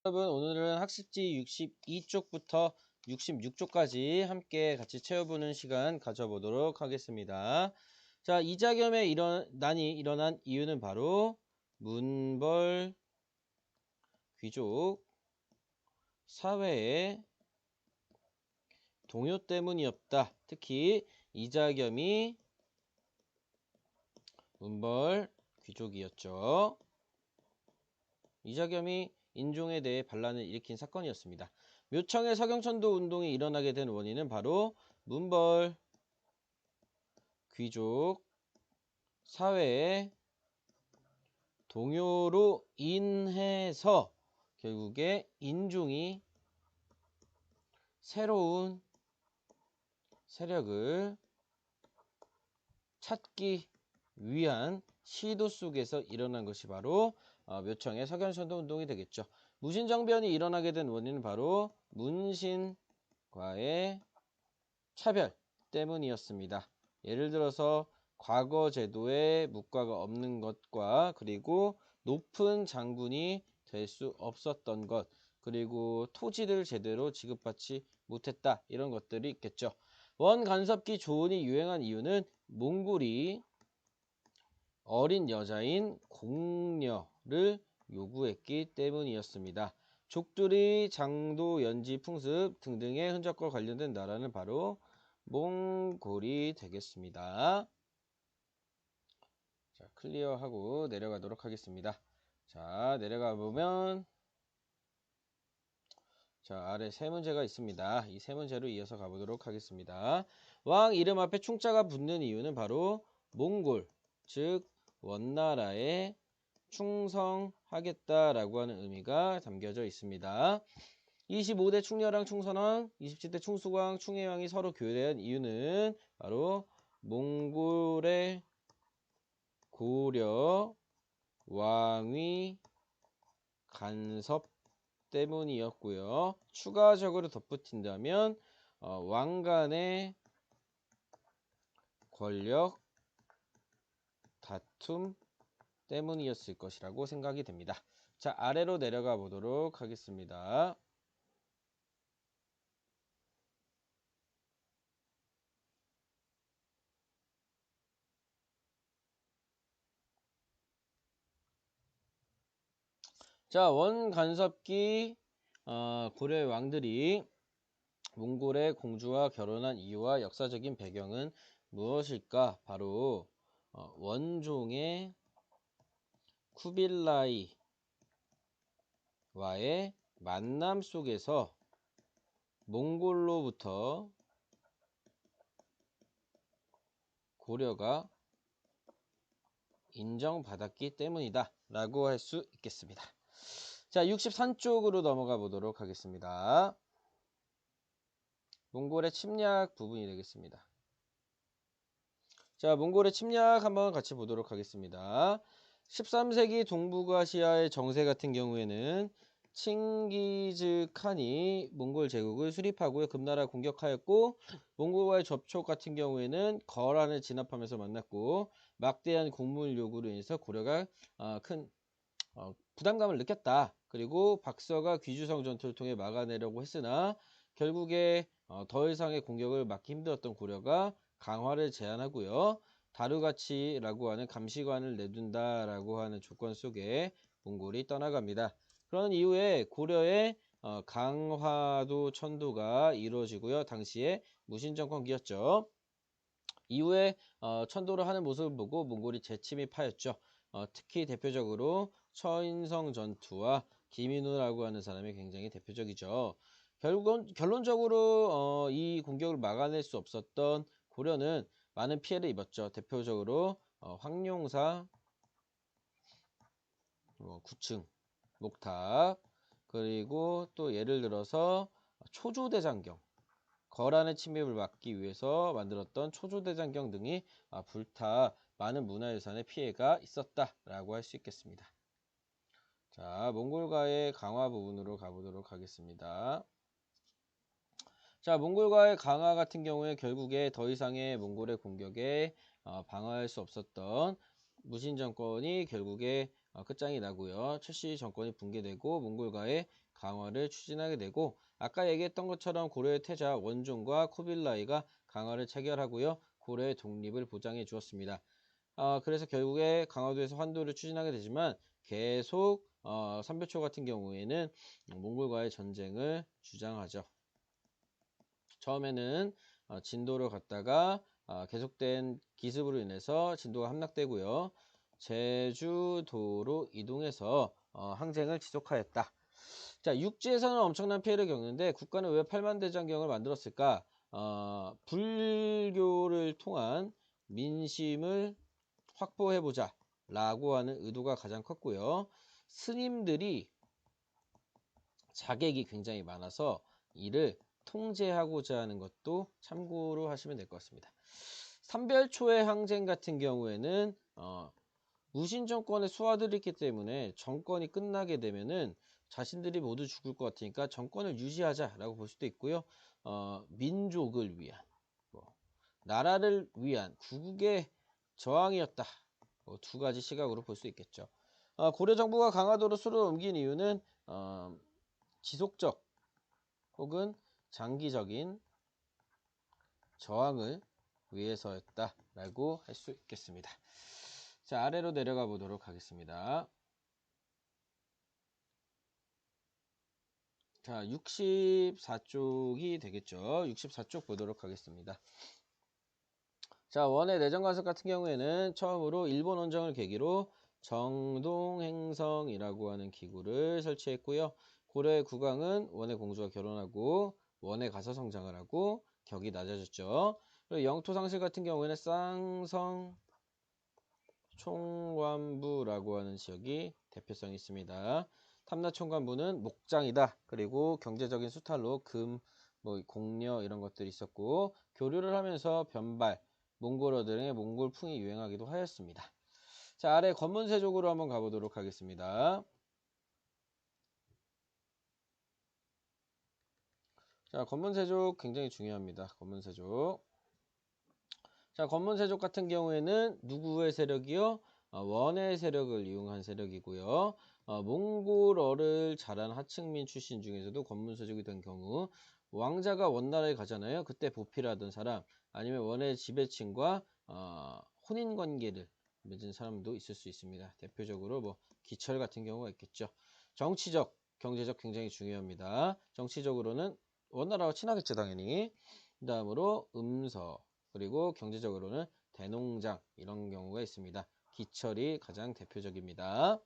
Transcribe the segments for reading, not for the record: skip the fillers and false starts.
여러분, 오늘은 학습지 62쪽부터 66쪽까지 함께 같이 채워보는 시간 가져보도록 하겠습니다. 자, 이자겸의 난이 일어난 이유는 바로 문벌 귀족 사회의 동요 때문이었다. 특히 이자겸이 문벌 귀족이었죠. 이자겸이 인종에 대해 반란을 일으킨 사건이었습니다. 묘청의 서경천도 운동이 일어나게 된 원인은 바로 문벌 귀족 사회의 동요로 인해서 결국에 인종이 새로운 세력을 찾기 위한 시도 속에서 일어난 것이 바로 묘청의 서경천도 운동이 되겠죠. 무신정변이 일어나게 된 원인은 바로 문신과의 차별 때문이었습니다. 예를 들어서 과거 제도에 묵과가 없는 것과 그리고 높은 장군이 될 수 없었던 것, 그리고 토지를 제대로 지급받지 못했다, 이런 것들이 있겠죠. 원간섭기 조은이 유행한 이유는 몽골이 어린 여자인 공녀를 요구했기 때문이었습니다. 족두리, 장도, 연지, 풍습 등등의 흔적과 관련된 나라는 바로 몽골이 되겠습니다. 자, 클리어하고 내려가도록 하겠습니다. 자, 내려가 보면 자, 아래 세 문제가 있습니다. 이 세 문제로 이어서 가보도록 하겠습니다. 왕 이름 앞에 충자가 붙는 이유는 바로 몽골, 즉 원나라에 충성하겠다라고 하는 의미가 담겨져 있습니다. 25대 충렬왕 충선왕, 27대 충수광, 충해왕이 서로 교대한 이유는 바로 몽골의 고려 왕위 간섭 때문이었고요. 추가적으로 덧붙인다면 왕 간의 권력 다툼 때문이었을 것이라고 생각이 됩니다. 자, 아래로 내려가 보도록 하겠습니다. 자, 원간섭기 고려의 왕들이 몽골의 공주와 결혼한 이유와 역사적인 배경은 무엇일까? 바로 원종의 쿠빌라이와의 만남 속에서 몽골로부터 고려가 인정받았기 때문이다 라고 할 수 있겠습니다. 자, 63쪽으로 넘어가 보도록 하겠습니다. 몽골의 침략 부분이 되겠습니다. 자, 몽골의 침략 한번 같이 보도록 하겠습니다. 13세기 동북아시아의 정세 같은 경우에는 칭기즈 칸이 몽골 제국을 수립하고 금나라 공격하였고, 몽골과의 접촉 같은 경우에는 거란을 진압하면서 만났고, 막대한 곡물 요구로 인해서 고려가 큰 부담감을 느꼈다. 그리고 박서가 귀주성 전투를 통해 막아내려고 했으나 결국에 더 이상의 공격을 막기 힘들었던 고려가 강화를 제안하고요. 다루가치라고 하는 감시관을 내둔다라고 하는 조건 속에 몽골이 떠나갑니다. 그런 이후에 고려의 강화도 천도가 이루어지고요. 당시에 무신정권기였죠. 이후에 천도를 하는 모습을 보고 몽골이 재침입하였죠. 특히 대표적으로 처인성 전투와 김인우라고 하는 사람이 굉장히 대표적이죠. 결론적으로 이 공격을 막아낼 수 없었던 고려는 많은 피해를 입었죠. 대표적으로 황룡사, 구층, 목탑, 그리고 또 예를 들어서 초조대장경, 거란의 침입을 막기 위해서 만들었던 초조대장경 등이 불타 많은 문화유산의 피해가 있었다라고 할 수 있겠습니다. 자, 몽골과의 강화 부분으로 가보도록 하겠습니다. 자, 몽골과의 강화 같은 경우에 결국에 더 이상의 몽골의 공격에 방어할 수 없었던 무신 정권이 결국에 끝장이 나고요. 최씨 정권이 붕괴되고 몽골과의 강화를 추진하게 되고 아까 얘기했던 것처럼 고려의 태자 원종과 쿠빌라이가 강화를 체결하고요. 고려의 독립을 보장해 주었습니다. 그래서 결국에 강화도에서 환도를 추진하게 되지만 계속 삼별초 같은 경우에는 몽골과의 전쟁을 주장하죠. 처음에는 진도를 갔다가 계속된 기습으로 인해서 진도가 함락되고요. 제주도로 이동해서 항쟁을 지속하였다. 자, 육지에서는 엄청난 피해를 겪는데 국가는 왜 팔만대장경을 만들었을까? 불교를 통한 민심을 확보해보자 라고 하는 의도가 가장 컸고요. 스님들이 자객이 굉장히 많아서 이를 통제하고자 하는 것도 참고로 하시면 될 것 같습니다. 삼별초의 항쟁 같은 경우에는 무신 정권의 수하들이 있기 때문에 정권이 끝나게 되면은 자신들이 모두 죽을 것 같으니까 정권을 유지하자라고 볼 수도 있고요. 민족을 위한, 나라를 위한 구국의 저항이었다. 두 가지 시각으로 볼 수 있겠죠. 고려 정부가 강화도로 수를 옮긴 이유는 지속적 혹은 장기적인 저항을 위해서였다라고 할 수 있겠습니다. 자, 아래로 내려가 보도록 하겠습니다. 자, 64쪽이 되겠죠. 64쪽 보도록 하겠습니다. 자, 원의 내정 간섭 같은 경우에는 처음으로 일본 원정을 계기로 정동행성이라고 하는 기구를 설치했고요. 고려의 국왕은 원의 공주와 결혼하고 원에 가서 성장을 하고 격이 낮아졌죠. 그리고 영토 상실 같은 경우에는 쌍성 총관부라고 하는 지역이 대표성이 있습니다. 탐라 총관부는 목장이다. 그리고 경제적인 수탈로 금, 공려 이런 것들이 있었고 교류를 하면서 변발, 몽골어들의 몽골풍이 유행하기도 하였습니다. 자, 아래 관문세족으로 한번 가보도록 하겠습니다. 자, 관문세족 굉장히 중요합니다. 관문세족. 자, 관문세족 같은 경우에는 누구의 세력이요? 원의 세력을 이용한 세력이고요. 몽골어를 잘한 하층민 출신 중에서도 관문세족이 된 경우 왕자가 원나라에 가잖아요. 그때 보필하던 사람 아니면 원의 지배층과 혼인관계를 맺은 사람도 있을 수 있습니다. 대표적으로 기철 같은 경우가 있겠죠. 정치적, 경제적 굉장히 중요합니다. 정치적으로는 원나라와 친하겠죠, 당연히. 그 다음으로 음서, 그리고 경제적으로는 대농장 이런 경우가 있습니다. 기철이 가장 대표적입니다.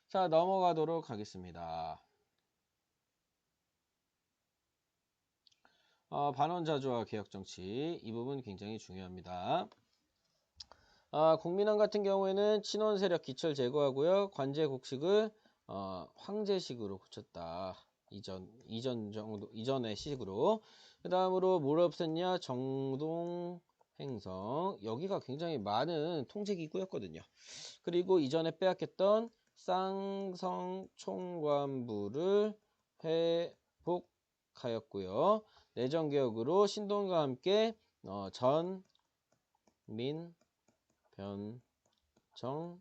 자, 넘어가도록 하겠습니다. 반원자주와 개혁정치 이 부분 굉장히 중요합니다. 국민왕 같은 경우에는 친원 세력 기철 제거하고요. 관제 곡식을 황제식으로 고쳤다. 이전의 식으로. 그 다음으로 뭘 없앴냐? 정동 행성. 여기가 굉장히 많은 통제기구였거든요. 그리고 이전에 빼앗겼던 쌍성 총관부를 회복하였고요. 내정개혁으로 신동과 함께 전, 민, 변, 정,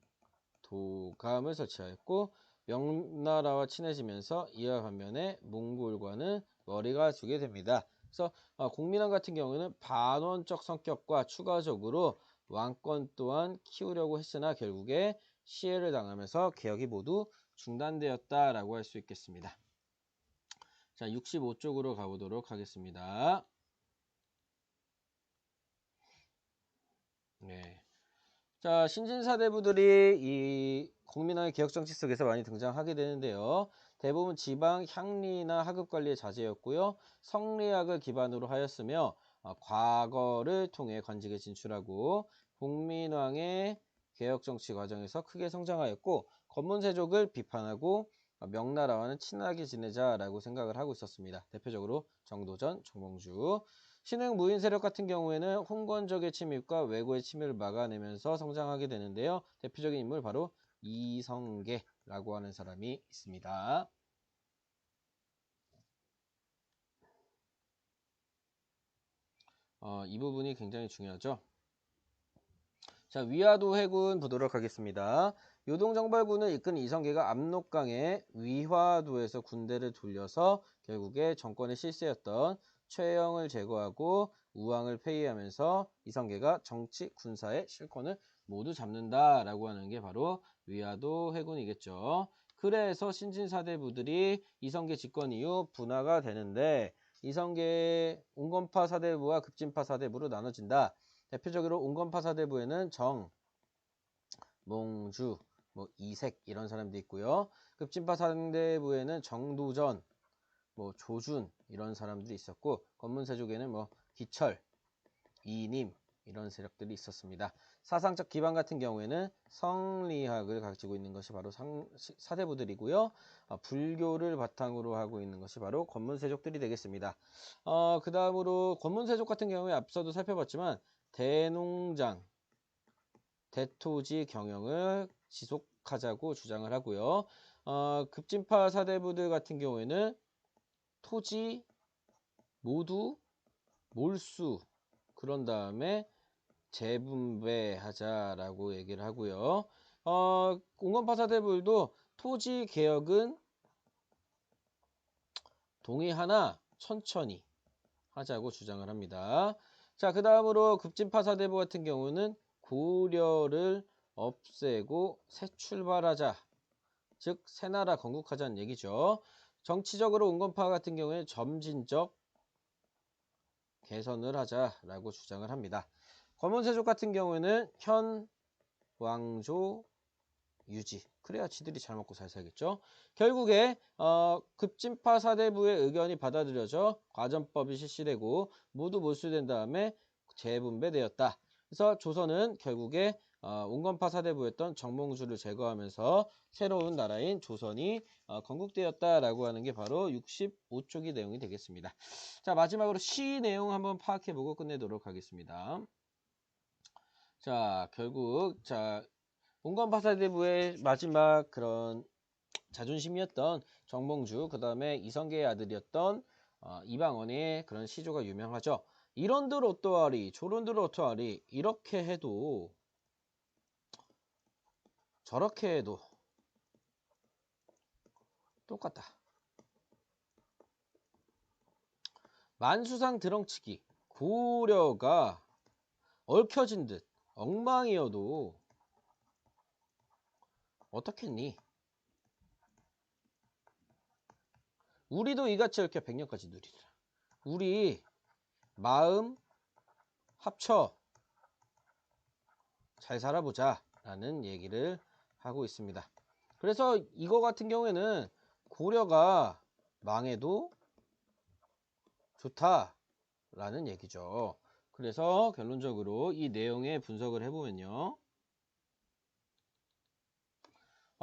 도감을 설치하였고 명나라와 친해지면서 이와 반면에 몽골과는 머리가 두게 됩니다. 그래서 공민왕 같은 경우는 반원적 성격과 추가적으로 왕권 또한 키우려고 했으나 결국에 시해를 당하면서 개혁이 모두 중단되었다라고 할 수 있겠습니다. 자, 65쪽으로 가보도록 하겠습니다. 네. 자, 신진사대부들이 이 국민왕의 개혁정치 속에서 많이 등장하게 되는데요. 대부분 지방 향리나 하급관리의 자제였고요. 성리학을 기반으로 하였으며 과거를 통해 관직에 진출하고 국민왕의 개혁정치 과정에서 크게 성장하였고 권문세족을 비판하고 명나라와는 친하게 지내자라고 생각을 하고 있었습니다. 대표적으로 정도전, 정몽주. 신흥 무인 세력 같은 경우에는 홍건적의 침입과 왜고의 침입을 막아내면서 성장하게 되는데요. 대표적인 인물 바로 이성계라고 하는 사람이 있습니다. 이 부분이 굉장히 중요하죠. 자, 위화도 해군 보도록 하겠습니다. 요동정발군을 이끈 이성계가 압록강의 위화도에서 군대를 돌려서 결국에 정권의 실세였던 최영을 제거하고 우왕을 폐위하면서 이성계가 정치, 군사의 실권을 모두 잡는다라고 하는 게 바로 위화도 해군이겠죠. 그래서 신진사대부들이 이성계 집권 이후 분화가 되는데 이성계 온건파 사대부와 급진파 사대부로 나눠진다. 대표적으로 온건파 사대부에는 정, 몽주, 이색 이런 사람들이 있고요. 급진파 사대부에는 정도전, 조준 이런 사람들이 있었고 권문세족에는 기철, 이님 이런 세력들이 있었습니다. 사상적 기반 같은 경우에는 성리학을 가지고 있는 것이 바로 사대부들이고요. 불교를 바탕으로 하고 있는 것이 바로 권문세족들이 되겠습니다. 그 다음으로 권문세족 같은 경우에 앞서도 살펴봤지만 대농장, 대토지 경영을 지속하자고 주장을 하고요. 급진파 사대부들 같은 경우에는 토지 모두 몰수 그런 다음에 재분배하자라고 얘기를 하고요. 온건파 사대부들도 토지 개혁은 동의하나 천천히 하자고 주장을 합니다. 자, 그 다음으로 급진파 사대부 같은 경우는 고려를 없애고 새 출발하자. 즉 새나라 건국하자는 얘기죠. 정치적으로 온건파 같은 경우에 점진적 개선을 하자라고 주장을 합니다. 권문세족 같은 경우에는 현 왕조 유지. 그래야 지들이 잘 먹고 잘 살겠죠. 결국에 급진파 사대부의 의견이 받아들여져 과전법이 실시되고 모두 몰수된 다음에 재분배되었다. 그래서 조선은 결국에 온건파 사대부였던 정몽주를 제거하면서 새로운 나라인 조선이 건국되었다라고 하는 게 바로 65쪽의 내용이 되겠습니다. 자, 마지막으로 시 내용 한번 파악해보고 끝내도록 하겠습니다. 자, 결국 온건파 사대부의 마지막 그런 자존심이었던 정몽주, 그 다음에 이성계의 아들이었던 이방원의 그런 시조가 유명하죠. 이런들 어떠하리, 저런들 어떠하리, 이렇게 해도 저렇게 해도 똑같다. 만수상 드렁치기, 고려가 얽혀진 듯 엉망이어도 어떻겠니? 우리도 이같이 얽혀 백년까지 누리리라. 우리 마음 합쳐 잘 살아보자 라는 얘기를 하고 있습니다. 그래서 이거 같은 경우에는 고려가 망해도 좋다라는 얘기죠. 그래서 결론적으로 이 내용의 분석을 해보면요.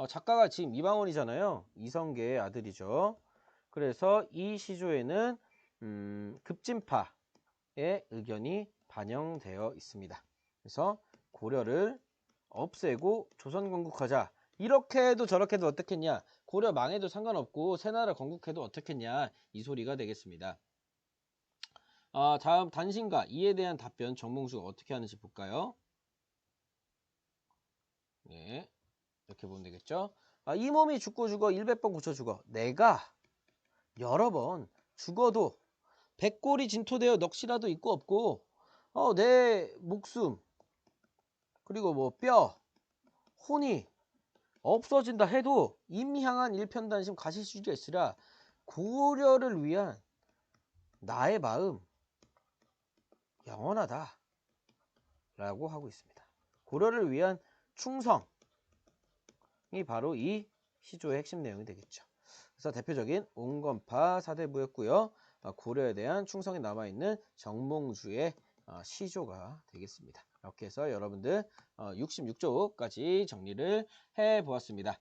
작가가 지금 이방원이잖아요. 이성계의 아들이죠. 그래서 이 시조에는 급진파의 의견이 반영되어 있습니다. 그래서 고려를 없애고 조선 건국하자. 이렇게 해도 저렇게 해도 어떻겠냐. 고려 망해도 상관없고 새나라 건국해도 어떻겠냐. 이 소리가 되겠습니다. 다음 단신가 이에 대한 답변 정몽주가 어떻게 하는지 볼까요? 네, 이렇게 보면 되겠죠. 이 몸이 죽고 죽어 100번 고쳐 죽어. 내가 여러 번 죽어도 백골이 진토되어 넋이라도 있고 없고 내 목숨 그리고 뼈 혼이 없어진다 해도 임향한 일편단심 가시수지가 있으라 고려를 위한 나의 마음 영원하다 라고 하고 있습니다. 고려를 위한 충성이 바로 이 시조의 핵심 내용이 되겠죠. 그래서 대표적인 온건파 사대부였고요. 고려에 대한 충성이 남아있는 정몽주의 시조가 되겠습니다. 이렇게 해서 여러분들 66조까지 정리를 해보았습니다.